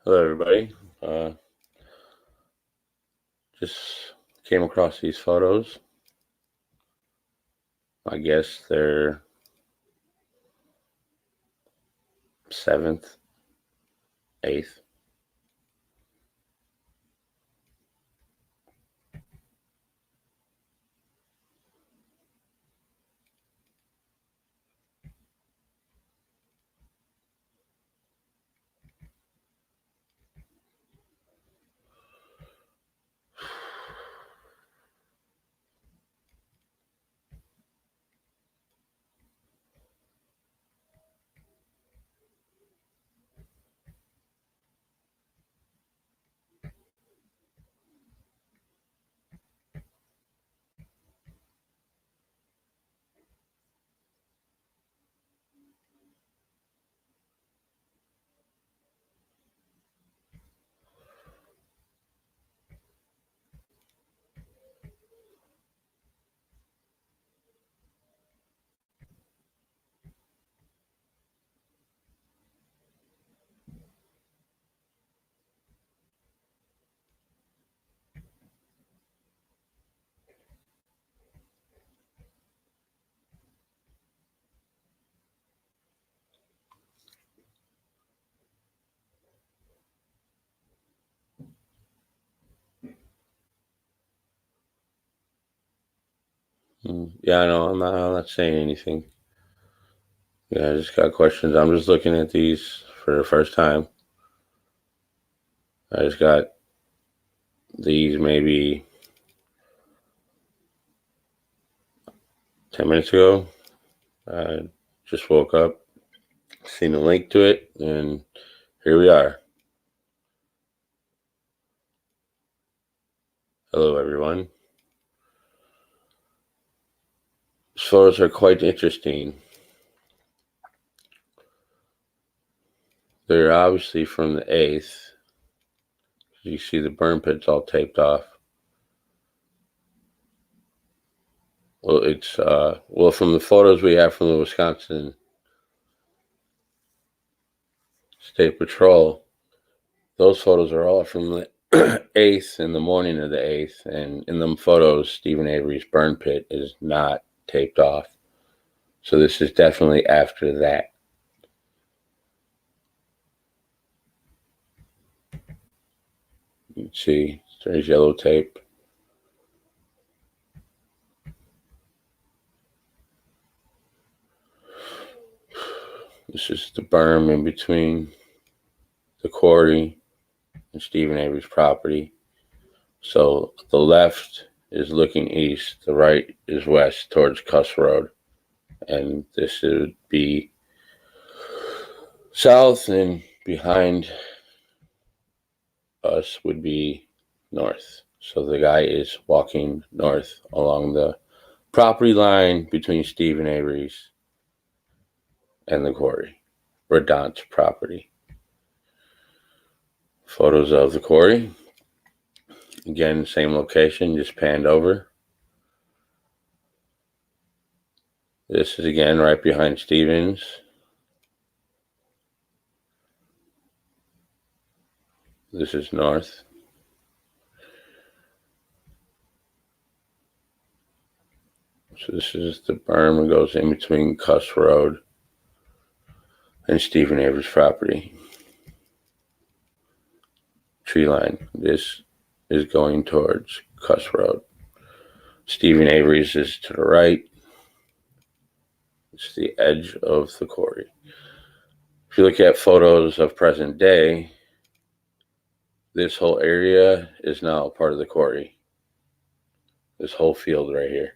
Hello, everybody. Just came across these photos. I guess they're 7th, 8th. Yeah, I know. I'm not saying anything. Yeah, I just got questions. I'm just looking at these for the first time. I just got these maybe 10 minutes ago. I just woke up, seen a link to it, and here we are. Hello, everyone. These photos are quite interesting. They're obviously from the 8th. You see the burn pits all taped off. Well, it's from the photos we have from the Wisconsin State Patrol, those photos are all from the 8th, in the morning of the 8th, and in them photos, Stephen Avery's burn pit is not taped off. So this is definitely after that. You can see there's yellow tape. This is the berm in between the quarry and Stephen Avery's property. So the left is looking east, the right is west towards Cuss Road. And this would be south, and behind us would be north. So the guy is walking north along the property line between Stephen Avery's and the quarry, Redon's property. Photos of the quarry. Again, same location, just panned over. This is again right behind Stevens. This is north. So this is the berm that goes in between Cuss Road and Stephen Avery's property. Tree line. This is going towards Cuss Road. Stephen Avery's is to the right. It's the edge of the quarry. If you look at photos of present day, this whole area is now part of the quarry. This whole field right here.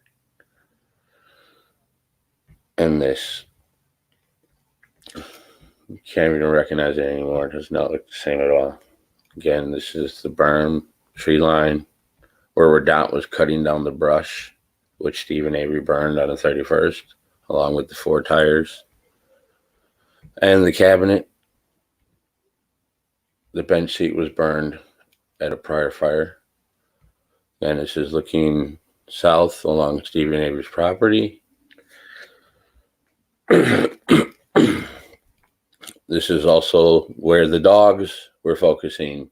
And this. You can't even recognize it anymore. It does not look the same at all. Again, this is the berm, tree line, where Redont was cutting down the brush, which Stephen Avery burned on the 31st, along with the 4 tires. And the cabinet, the bench seat was burned at a prior fire. And this is looking south along Stephen Avery's property. This is also where the dogs were focusing.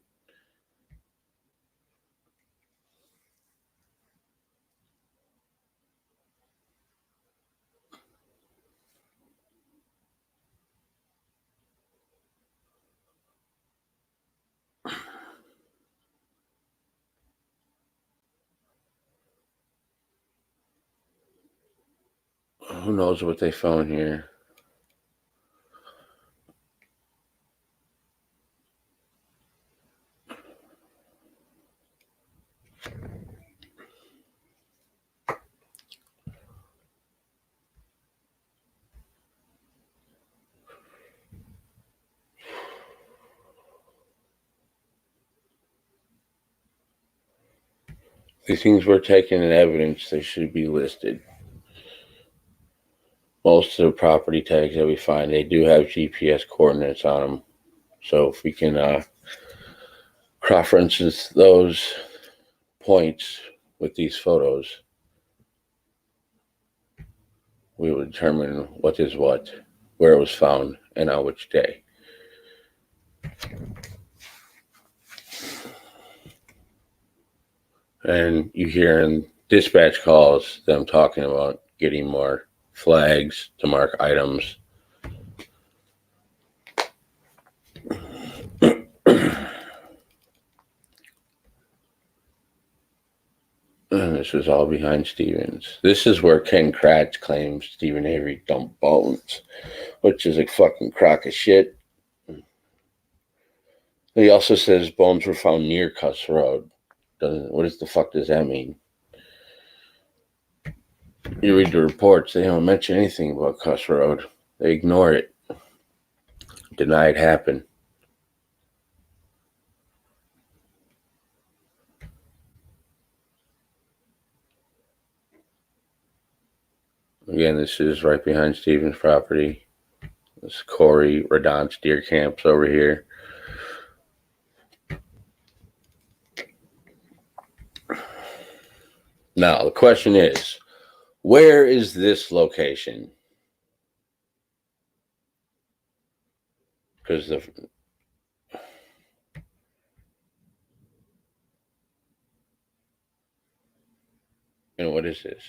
Who knows what they found here? These things were taken in evidence. They should be listed. Most of the property tags that we find, they do have GPS coordinates on them. So if we can cross-reference those points with these photos, we will determine what is what, where it was found, and on which day. And you hear in dispatch calls them talking about getting more flags to mark items. And this was all behind Stevens. This is where Ken Kratz claims Stephen Avery dumped bones, which is a fucking crock of shit. He also says bones were found near Cuss Road. What the fuck does that mean? You read the reports, they don't mention anything about Cuss Road. They ignore it. Deny it happened. Again, this is right behind Stevens' property. This Corey Radon's deer camps over here. Now, the question is, where is this location? Because what is this?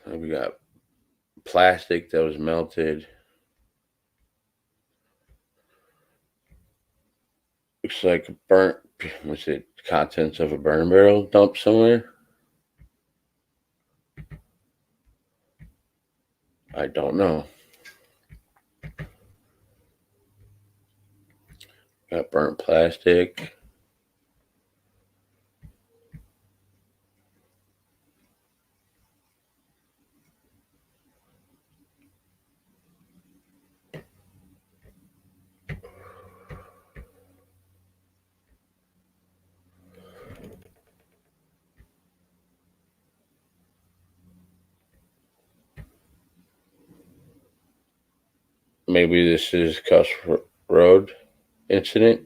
We got plastic that was melted. Looks like burnt, what's it, contents of a burn barrel dumped somewhere? I don't know. Got burnt plastic. Maybe this is Cuss Road incident.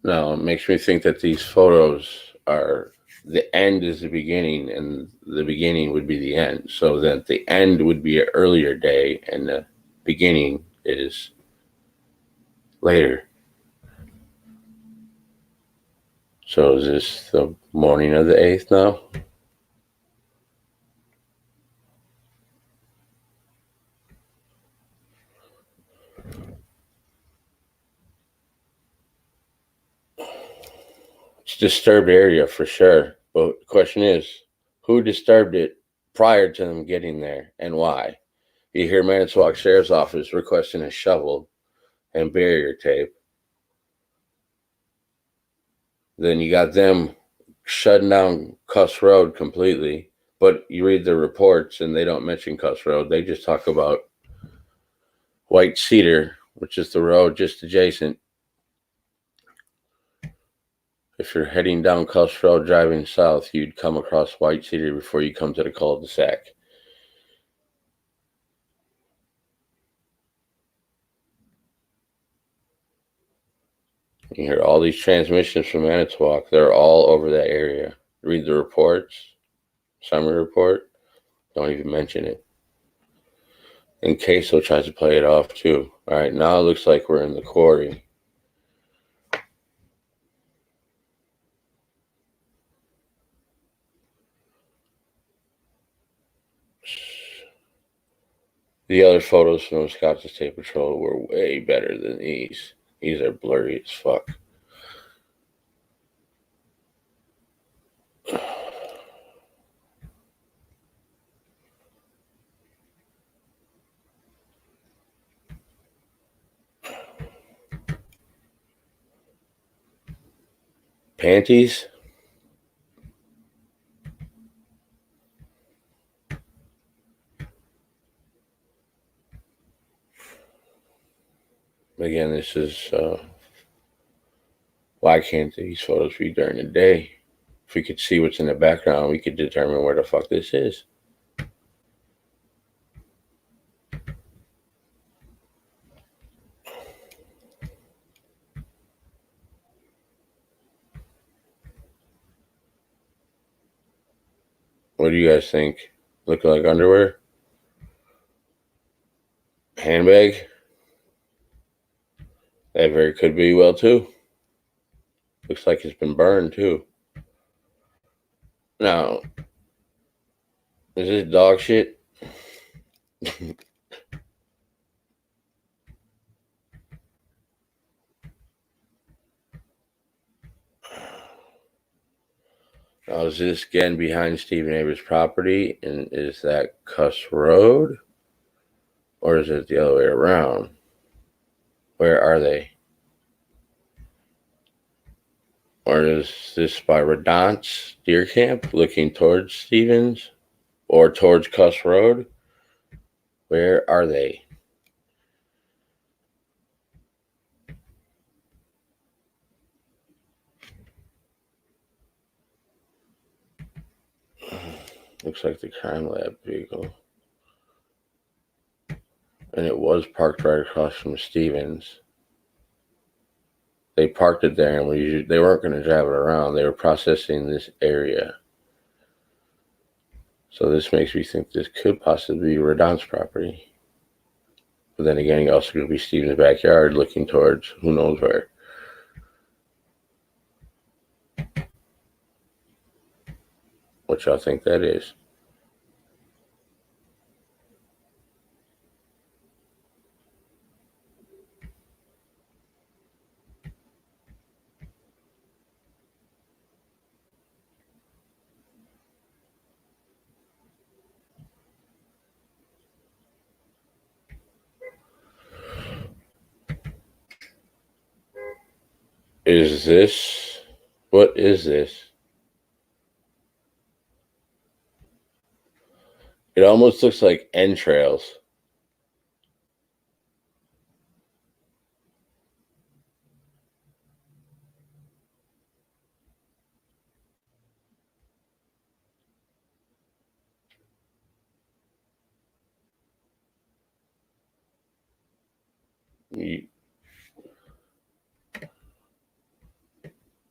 No, it makes me think that these photos are the end is the beginning and the beginning would be the end. So that the end would be an earlier day and the beginning is later. So is this the morning of the 8th now? It's a disturbed area for sure. But the question is, who disturbed it prior to them getting there and why? You hear Manitowoc Sheriff's Office requesting a shovel and barrier tape. Then you got them shutting down Cuss Road completely. But you read the reports and they don't mention Cuss Road. They just talk about White Cedar, which is the road just adjacent. If you're heading down Cuss Road driving south, you'd come across White Cedar before you come to the cul-de-sac. You hear all these transmissions from Manitowoc. They're all over that area. Read the reports, summary report. Don't even mention it. And Queso tries to play it off too. All right, now it looks like we're in the quarry. The other photos from Wisconsin State Patrol were way better than these. These are blurry as fuck. Panties? Again, this is why can't these photos be during the day? If we could see what's in the background, we could determine where the fuck this is. What do you guys think? Look like underwear? Handbag? That very could be well too. Looks like it's been burned too. Now, is this dog shit? Now, is this again behind Stephen Avery's property? And is that Cuss Road? Or is it the other way around? Where are they? Or is this by Redonce Deer Camp looking towards Stevens? Or towards Cuss Road? Where are they? Looks like the crime lab vehicle. And it was parked right across from Stevens. They parked it there, and they weren't going to drive it around. They were processing this area. So this makes me think this could possibly be Redon's property. But then again, he also could be Stevens' backyard looking towards who knows where. What y'all think that is? Is this? What is this? It almost looks like entrails.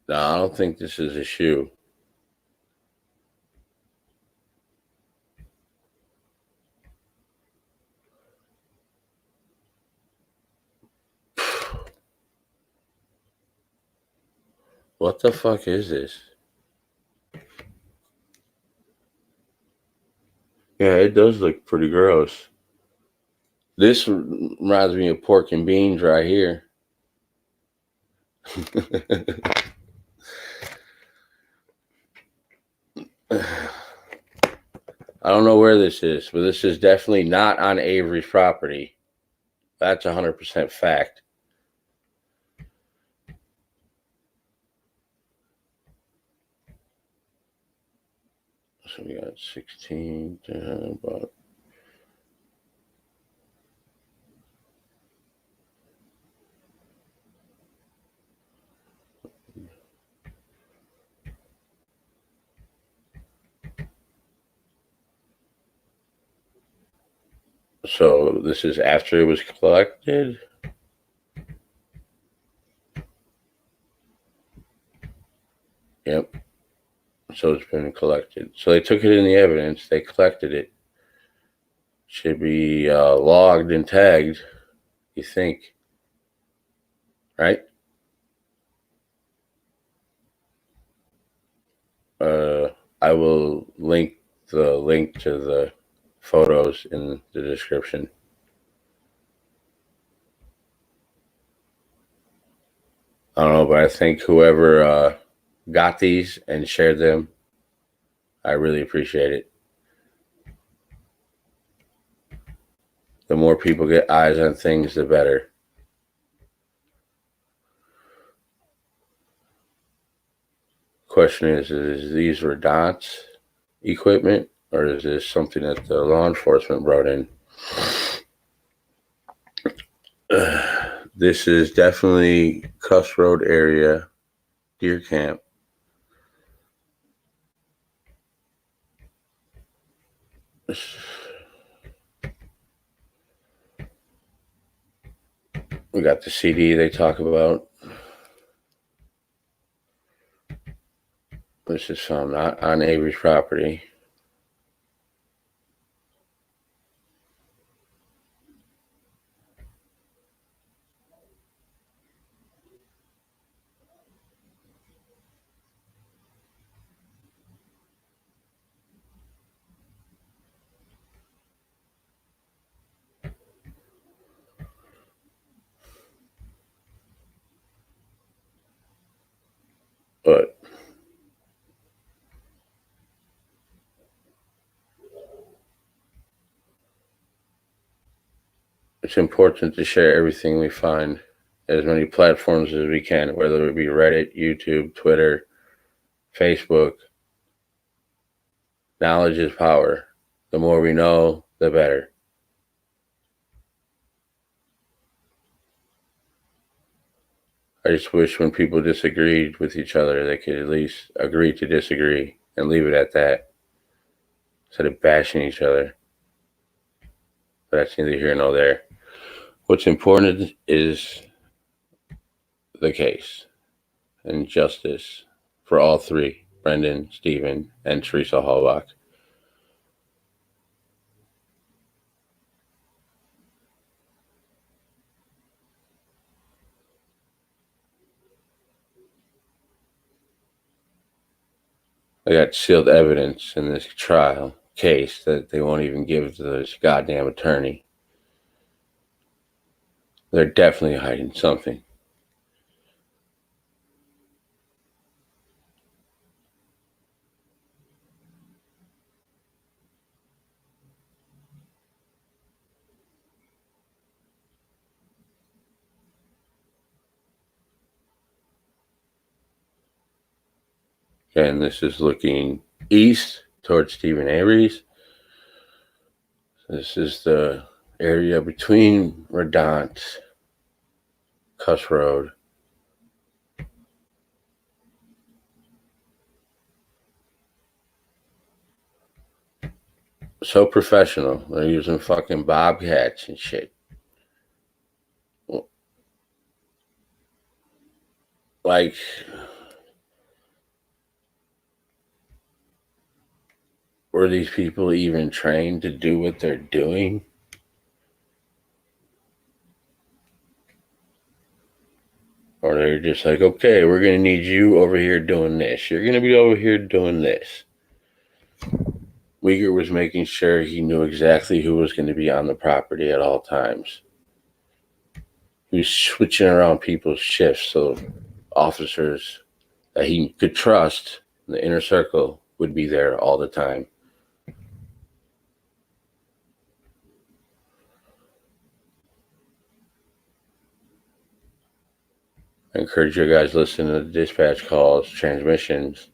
No, I don't think this is a shoe. What the fuck is this? Yeah, it does look pretty gross. This reminds me of pork and beans right here. I don't know where this is, but this is definitely not on Avery's property. That's 100% fact. So we got 16, about. So this is after it was collected. Yep. So it's been collected. So they took it in the evidence. They collected it. Should be logged and tagged, you think, right? I will link to the photos in the description. I don't know, but I think whoever got these and shared them, I really appreciate it. The more people get eyes on things, the better. Question is these Redon's equipment, or is this something that the law enforcement brought in? This is definitely Cuss Road area, deer camp. We got the CD they talk about. This is found not on Avery's property. But it's important to share everything we find, as many platforms as we can, whether it be Reddit, YouTube, Twitter, Facebook. Knowledge is power. The more we know, the better. I just wish when people disagreed with each other, they could at least agree to disagree and leave it at that instead of bashing each other. But that's neither here nor there. What's important is the case and justice for all three, Brendan, Stephen, and Teresa Hallbach. I got sealed evidence in this trial case that they won't even give to this goddamn attorney. They're definitely hiding something. And this is looking east towards Stephen Avery's. This is the area between Redon's, Cuss Road. So professional. They're using fucking bobcats and shit. Like, were these people even trained to do what they're doing? Or they're just like, okay, we're going to need you over here doing this. You're going to be over here doing this. Uyghur was making sure he knew exactly who was going to be on the property at all times. He was switching around people's shifts so officers that he could trust in the inner circle would be there all the time. I encourage you guys to listen to the dispatch calls, transmissions.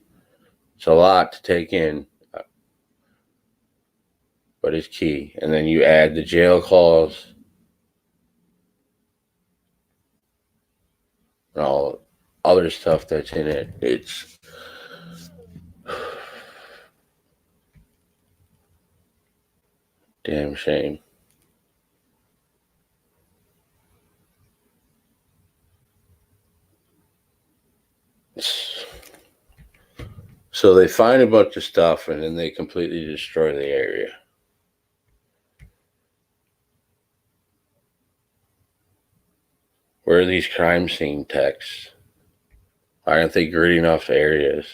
It's a lot to take in, but it's key. And then you add the jail calls and all other stuff that's in it. It's damn shame. So they find a bunch of stuff and then they completely destroy the area. Where are these crime scene texts? Why aren't they gridding off the areas?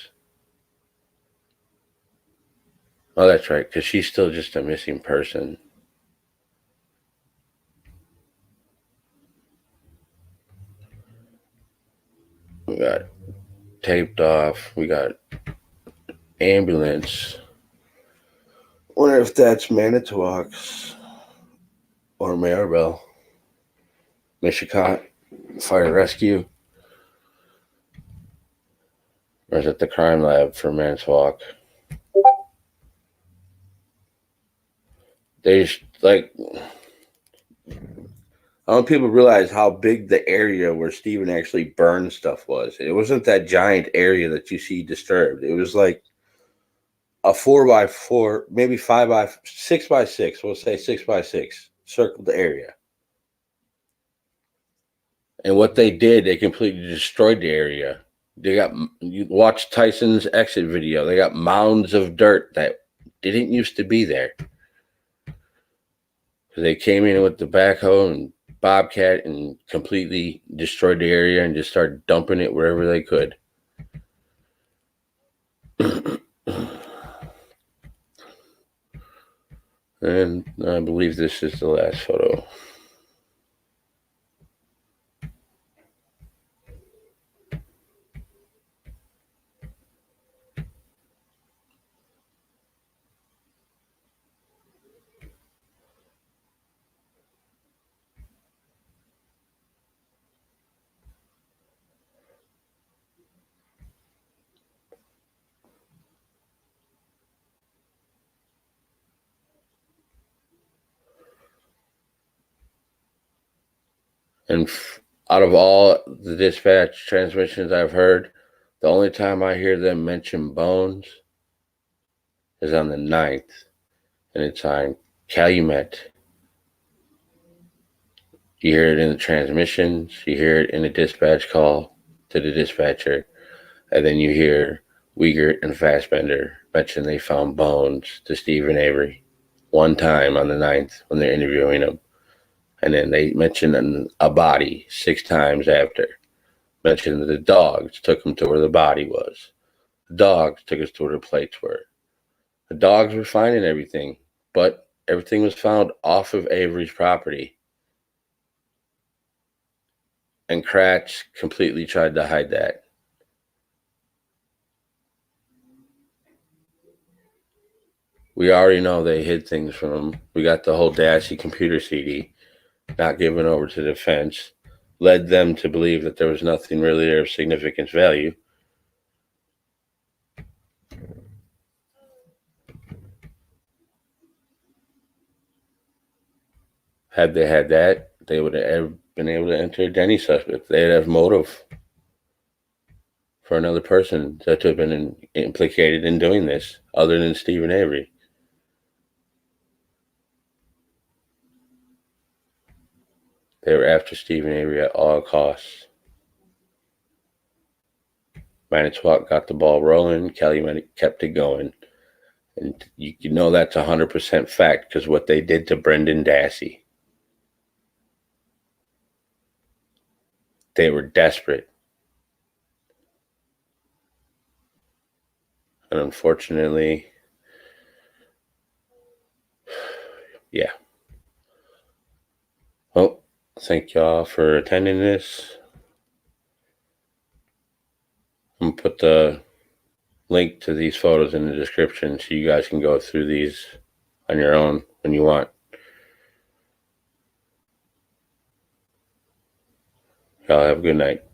Oh, that's right, because she's still just a missing person. We got taped off. We got ambulance. Wonder if that's Manitowoc's or Maribel. Mishicot Fire Rescue. Or is it the crime lab for Manitowoc? They just, like, I don't know if people realize how big the area where Stephen actually burned stuff was. It wasn't that giant area that you see disturbed. It was like a 4x4, maybe 6x6. We'll say 6x6 circled area. And what they did, they completely destroyed the area. They got, you watch Tyson's exit video. They got mounds of dirt that didn't used to be there. They came in with the backhoe and bobcat and completely destroyed the area and just started dumping it wherever they could. And I believe this is the last photo. And out of all the dispatch transmissions I've heard, the only time I hear them mention bones is on the 9th. And it's on Calumet. You hear it in the transmissions. You hear it in the dispatch call to the dispatcher. And then you hear Wiegert and Fassbender mention they found bones to Stephen Avery one time on the 9th when they're interviewing him. And then they mentioned a body 6 times after. Mentioned that the dogs took him to where the body was. The dogs took us to where the plates were. The dogs were finding everything, but everything was found off of Avery's property. And Kratz completely tried to hide that. We already know they hid things from him. We got the whole Dassey computer CD not given over to defense, led them to believe that there was nothing really there of significant value. Had they had that, they would have been able to enter any suspect. They'd have motive for another person that to have been implicated in doing this, other than Stephen Avery. They were after Stephen Avery at all costs. Manitowoc got the ball rolling. Calumet kept it going. And you know that's 100% fact because what they did to Brendan Dassey. They were desperate. And unfortunately, yeah. Well, thank y'all for attending this. I'm going to put the link to these photos in the description so you guys can go through these on your own when you want. Y'all have a good night.